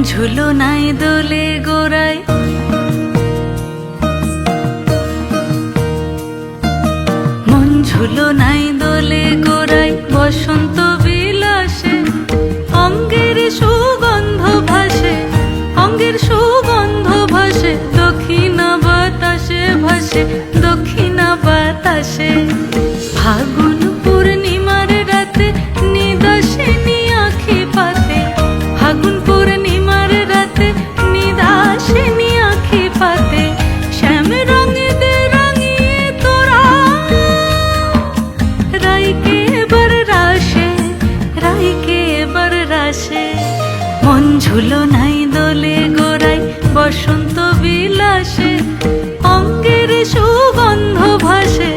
ঝুলনায় দোলে গোড়ায়, মন ঝুলনায় দোলে গোড়ায়, বসন্ত বিলাসে অঙ্গের সুগন্ধ ভাসে, অঙ্গের সুগন্ধ ভাসে, দক্ষিণা বাতাসে ভাসে, দক্ষিণা বাতাসে। ফাগুন পূর্ণিমার রাতে নিদাসিনী আঁখি পাতে, ফাগুন পূর্ণিমার রাতে নিদাসিনী আঁখি পাতে, শ্যাম রঙে দে রাঙিয়ে তোরা রাইকে এবার রাসে, রাইকে এবার রাসে। মন ঝুলনায় দোলে গোড়ায়, বসন্ত বিলাসে অঙ্গের সুগন্ধ ভাসে,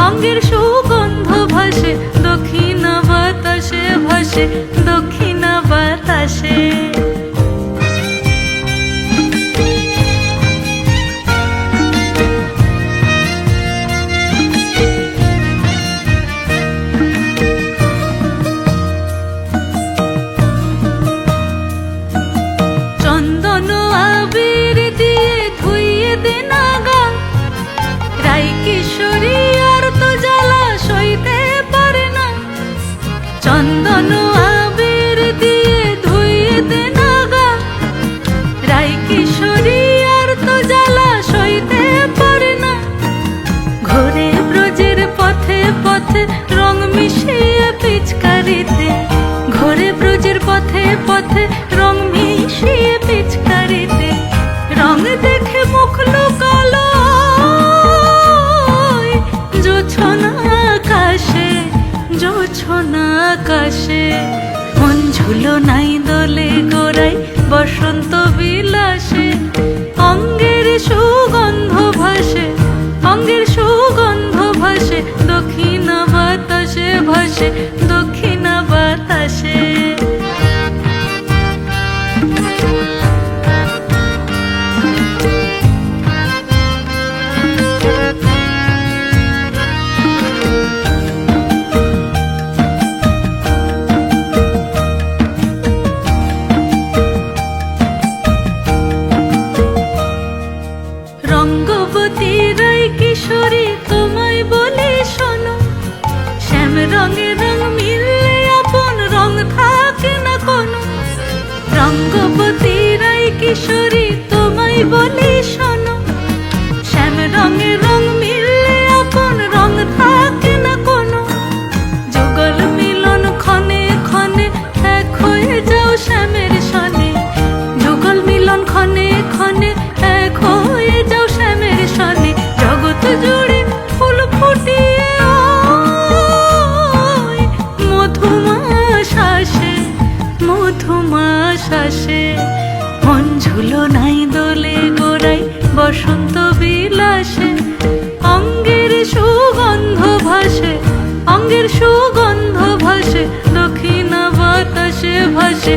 অঙ্গের সুগন্ধ ভাসে, দক্ষিণা বাতাসে ভাসে, দক্ষিণা বাতাসে। চন্দন আবির দিয়ে ধুইয়ে দে নাগা, রাই কিশোরী আর তো জ্বালা সইতে পারে না। চন্দন আবির দিয়ে ধুইয়ে দে নাগা, রাই কিশোরী আর তো জ্বালা সইতে পারে না। ঘোরে ব্রজের পথে পথে রং মিশিয়ে পিচকারিতে, ঘোরে ব্রজের পথে পথে রং মিশিয়ে পিচকারিতে, রং দেখে মুখ লুকালো জোছনা আকাশে, জোছনা আকাশে। মন ঝুলনায় দোলে গোড়ায়, বসন্ত বিলাসে অঙ্গের সুগন্ধ ভাসে, অঙ্গের সুগন্ধ ভাসে, দক্ষিণা বাতাসে ভাসে, দক্ষিণা বাতাসে। রঙ্গবতী রাই কিশোরী তোমায় বলে শোনো, শ্যাম রঙে রং মিললে আপন রং থাকে না কোনো। রঙ্গবতী রাই কিশোরী তোমায় বলে শোনো, শ্যাম রঙে রং মিললে আপন রং থাকে না কোনো। যুগল মিলন ক্ষণে ক্ষণে এক হয়ে যাও শ্যামের সনে, যুগল মিলন ক্ষণে ক্ষণে এক হয়ে যাও শ্যামের সনে। জগৎ জুড়ে ফুল ফুটিয়ে মধুমাস আসে, মধুমাস আসে। মন ঝুলনায় দোলে গোড়ায়, বসন্ত বিলাসে অঙ্গের সুগন্ধ ভাসে, অঙ্গের সুগন্ধ ভাসে, দক্ষিণা বাতাসে ভাসে,